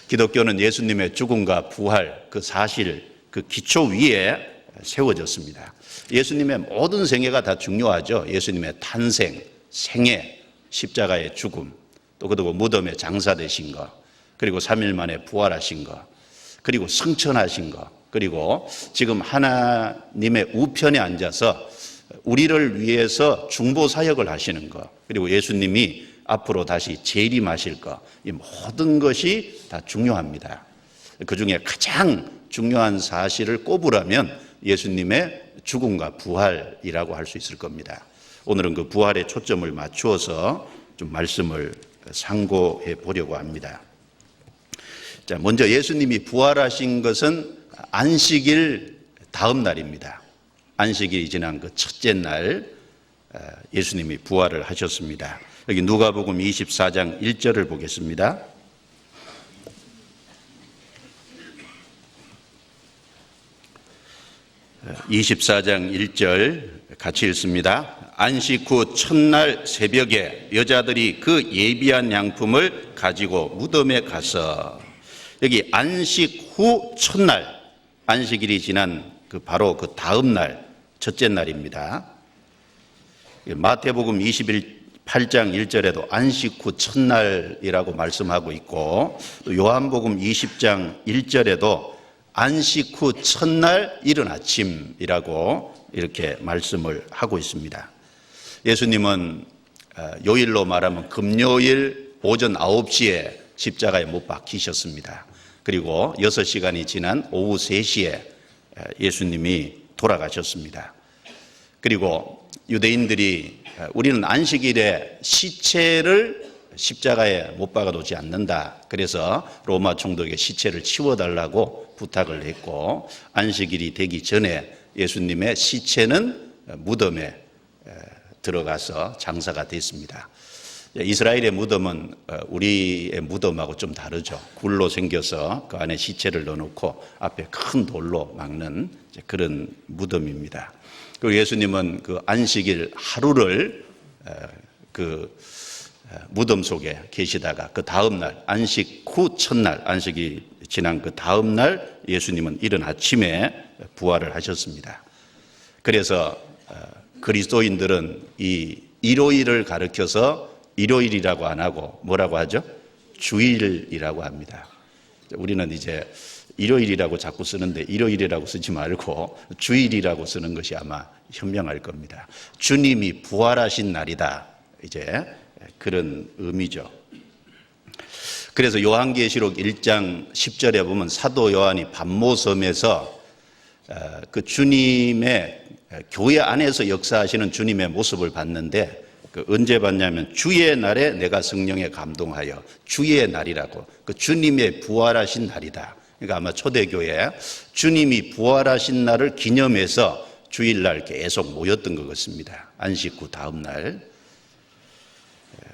기독교는 예수님의 죽음과 부활, 그 사실, 그 기초 위에 세워졌습니다. 예수님의 모든 생애가 다 중요하죠. 예수님의 탄생, 생애, 십자가의 죽음, 또 그리고 무덤에 장사되신 것, 그리고 3일 만에 부활하신 것, 그리고 승천하신 것, 그리고 지금 하나님의 우편에 앉아서 우리를 위해서 중보 사역을 하시는 것, 그리고 예수님이 앞으로 다시 재림하실 것, 이 모든 것이 다 중요합니다. 그 중에 가장 중요한 사실을 꼽으라면 예수님의 죽음과 부활이라고 할 수 있을 겁니다. 오늘은 그 부활에 초점을 맞추어서 좀 말씀을 상고해 보려고 합니다. 자, 먼저 예수님이 부활하신 것은 안식일 다음 날입니다. 안식일이 지난 그 첫째 날 예수님이 부활을 하셨습니다. 여기 누가복음 24장 1절을 보겠습니다. (24장 1절) 같이 읽습니다. 안식 후 첫날 새벽에 여자들이 그 예비한 양품을 가지고 무덤에 가서, 여기 안식 후 첫날, 안식일이 지난 그 바로 그 다음 날 첫째 날입니다. 마태복음 8장 1절에도 안식 후 첫날이라고 말씀하고 있고, 또 요한복음 20장 1절에도 안식 후 첫날 이른 아침이라고 이렇게 말씀을 하고 있습니다. 예수님은 요일로 말하면 금요일 오전 9시에 십자가에 못 박히셨습니다. 그리고 6시간이 지난 오후 3시에 예수님이 돌아가셨습니다. 그리고 유대인들이 우리는 안식일에 시체를 십자가에 못 박아 놓지 않는다. 그래서 로마 총독에게 시체를 치워달라고 부탁을 했고, 안식일이 되기 전에 예수님의 시체는 무덤에 들어가서 장사가 됐습니다. 이스라엘의 무덤은 우리의 무덤하고 좀 다르죠. 굴로 생겨서 그 안에 시체를 넣어놓고 앞에 큰 돌로 막는 그런 무덤입니다. 그리고 예수님은 그 안식일 하루를 그 무덤 속에 계시다가 그 다음 날, 안식 후 첫날, 안식이 지난 그 다음 날 예수님은 이른 아침에 부활을 하셨습니다. 그래서 그리스도인들은 이 일요일을 가리켜서 일요일이라고 안 하고 뭐라고 하죠? 주일이라고 합니다. 우리는 이제 일요일이라고 자꾸 쓰는데 일요일이라고 쓰지 말고 주일이라고 쓰는 것이 아마 현명할 겁니다. 주님이 부활하신 날이다, 이제 그런 의미죠. 그래서 요한계시록 1장 10절에 보면 사도 요한이 반모섬에서 그 주님의 교회 안에서 역사하시는 주님의 모습을 봤는데, 그 언제 봤냐면 주의 날에 내가 성령에 감동하여, 주의 날이라고, 그 주님의 부활하신 날이다. 그러니까 아마 초대교회에 주님이 부활하신 날을 기념해서 주일날 계속 모였던 것 같습니다. 안식 후 다음 날.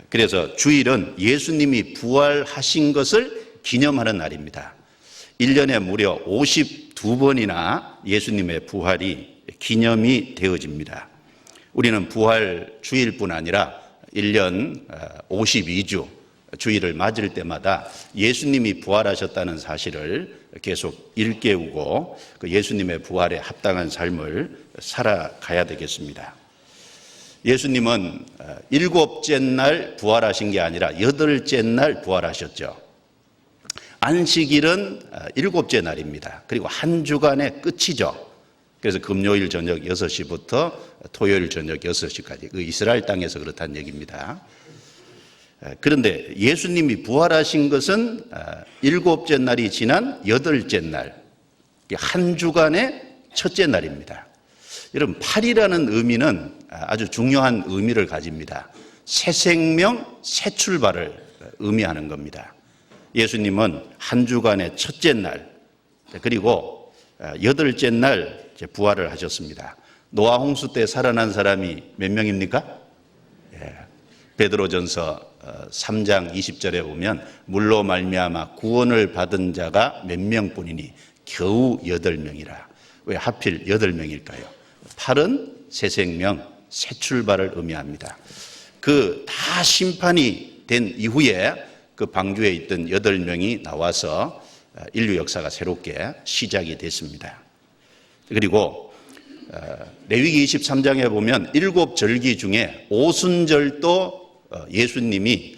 그래서 주일은 예수님이 부활하신 것을 기념하는 날입니다. 1년에 무려 52번이나 예수님의 부활이 기념이 되어집니다. 우리는 부활 주일뿐 아니라 1년 52주 주일을 맞을 때마다 예수님이 부활하셨다는 사실을 계속 일깨우고 그 예수님의 부활에 합당한 삶을 살아가야 되겠습니다. 예수님은 7째 날 부활하신 게 아니라 8째 날 부활하셨죠. 안식일은 7째 날입니다. 그리고 한 주간의 끝이죠. 그래서 금요일 저녁 6시부터 토요일 저녁 6시까지 그 이스라엘 땅에서 그렇다는 얘기입니다. 그런데 예수님이 부활하신 것은 7째 날이 지난 8째 날, 한 주간의 첫째 날입니다. 여러분, 8이라는 의미는 아주 중요한 의미를 가집니다. 새 생명, 새 출발을 의미하는 겁니다. 예수님은 한 주간의 첫째 날, 그리고 8째 날 부활을 하셨습니다. 노아 홍수 때 살아난 사람이 몇 명입니까? 베드로전서 3장 20절에 보면 물로 말미암아 구원을 받은 자가 몇 명뿐이니 겨우 8명이라. 왜 하필 8명일까요? 8은 새 생명, 새 출발을 의미합니다. 그 다 심판이 된 이후에 그 그 방주에 있던 8명이 나와서 인류 역사가 새롭게 시작이 됐습니다. 그리고 레위기 23장에 보면 7절기 중에 오순절도 예수님이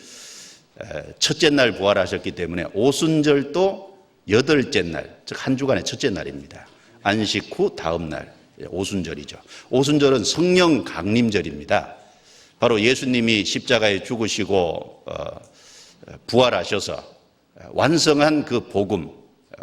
첫째 날 부활하셨기 때문에 오순절도 8째 날, 즉 한 주간의 첫째 날입니다. 안식 후 다음 날 오순절이죠. 오순절은 성령 강림절입니다. 바로 예수님이 십자가에 죽으시고 부활하셔서 완성한 그 복음,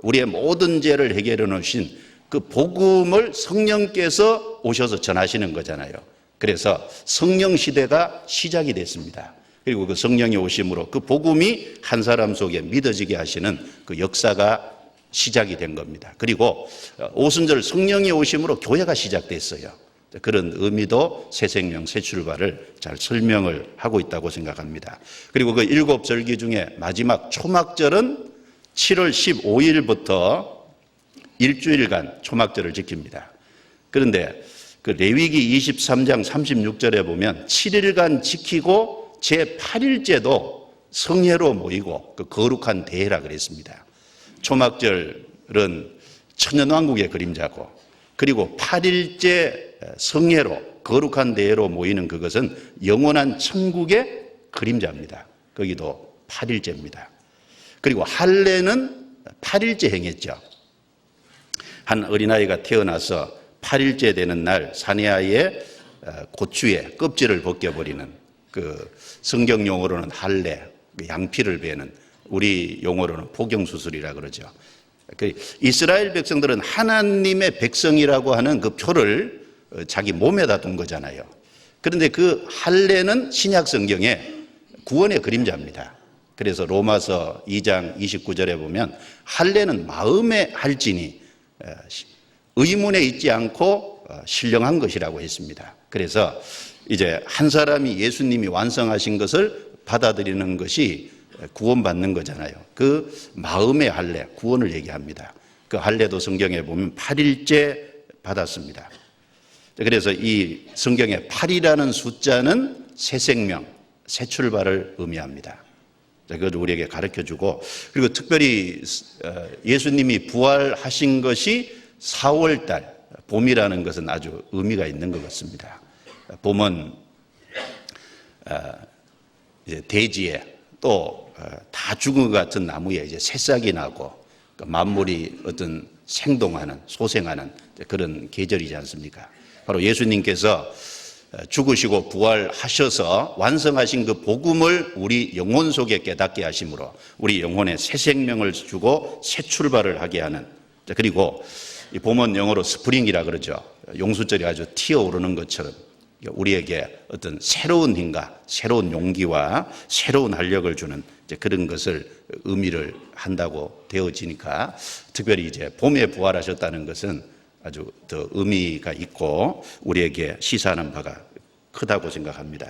우리의 모든 죄를 해결해 놓으신 그 복음을 성령께서 오셔서 전하시는 거잖아요. 그래서 성령 시대가 시작이 됐습니다. 그리고 그 성령이 오심으로 그 복음이 한 사람 속에 믿어지게 하시는 그 역사가 시작이 된 겁니다. 그리고 오순절 성령이 오심으로 교회가 시작됐어요. 그런 의미도 새 생명, 새 출발을 잘 설명을 하고 있다고 생각합니다. 그리고 그 7절기 중에 마지막 초막절은 7월 15일부터 일주일간 초막절을 지킵니다. 그런데 그 레위기 23장 36절에 보면 7일간 지키고 제8일째도 성회로 모이고 그 거룩한 대회라 그랬습니다. 초막절은 천년왕국의 그림자고, 그리고 8일째 성회로 거룩한 대회로 모이는 그것은 영원한 천국의 그림자입니다. 거기도 8일째입니다. 그리고 할례는 8일째 행했죠. 한 어린아이가 태어나서 8일째 되는 날 사내아이의 고추에 껍질을 벗겨버리는, 그 성경 용어로는 할례, 양피를 베는, 우리 용어로는 포경수술이라 그러죠. 이스라엘 백성들은 하나님의 백성이라고 하는 그 표를 자기 몸에다 둔 거잖아요. 그런데 그 할례는 신약 성경에 구원의 그림자입니다. 그래서 로마서 2장 29절에 보면 할례는 마음에 할지니 의문에 있지 않고 신령한 것이라고 했습니다. 그래서 이제 한 사람이 예수님이 완성하신 것을 받아들이는 것이 구원받는 거잖아요. 그 마음의 할례, 구원을 얘기합니다. 그 할례도 성경에 보면 8일째 받았습니다. 그래서 이 성경의 8이라는 숫자는 새 생명, 새 출발을 의미합니다. 그것을 우리에게 가르쳐주고, 그리고 특별히 예수님이 부활하신 것이 4월달, 봄이라는 것은 아주 의미가 있는 것 같습니다. 봄은 이제 대지에 또 다 죽은 것 같은 나무에 이제 새싹이 나고 만물이 어떤 생동하는, 소생하는 그런 계절이지 않습니까? 바로 예수님께서 죽으시고 부활하셔서 완성하신 그 복음을 우리 영혼 속에 깨닫게 하심으로 우리 영혼에 새 생명을 주고 새 출발을 하게 하는, 그리고 이 봄은 영어로 스프링이라 그러죠. 용수철이 아주 튀어오르는 것처럼 우리에게 어떤 새로운 힘과 새로운 용기와 새로운 활력을 주는 그런 것을 의미를 한다고 되어지니까, 특별히 이제 봄에 부활하셨다는 것은 아주 더 의미가 있고 우리에게 시사하는 바가 크다고 생각합니다.